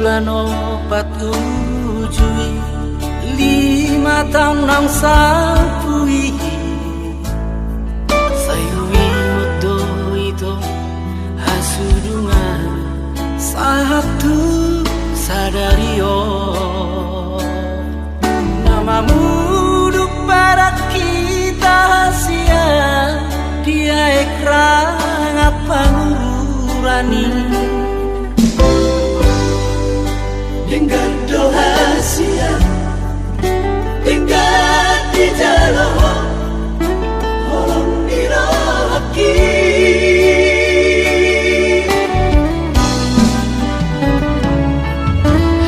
bulan 47 5 tahun nang sapui sayui moto itu hasudungan satu sadario namamu duk pada kita sia dia ekrang apa ngurani dengan doa siap tinggal di jalan holong diraki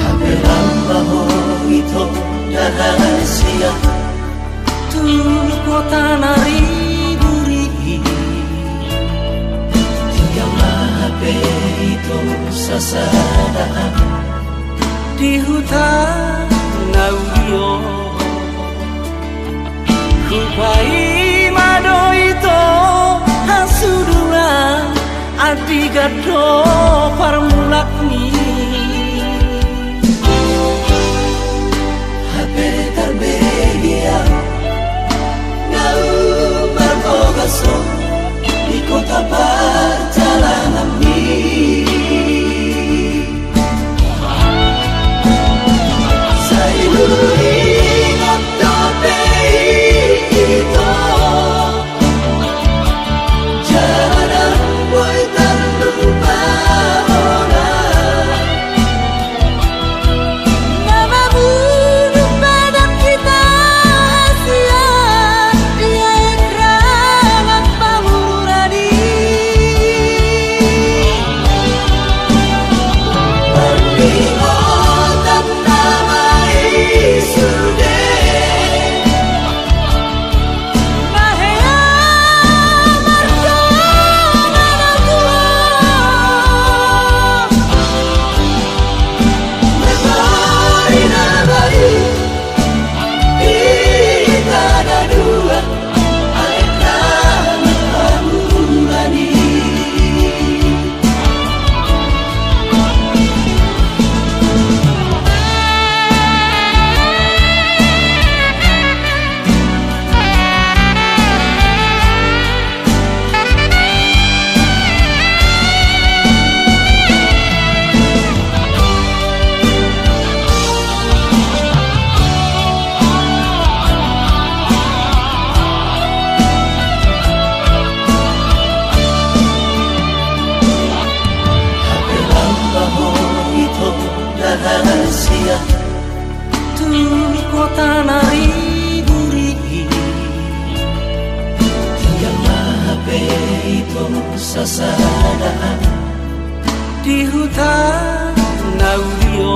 hampir baho itu rahasia tuh kota nari duri tinggallah HP itu sasadaan di hutan audio kupai mado itu hasudungan adi gado parmulak ni HP terbedia ngau berbogaso di kota perjalanan ni tuh kota nari duri tinggallah HP itu sasadaan di hutan audio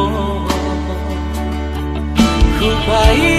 kupai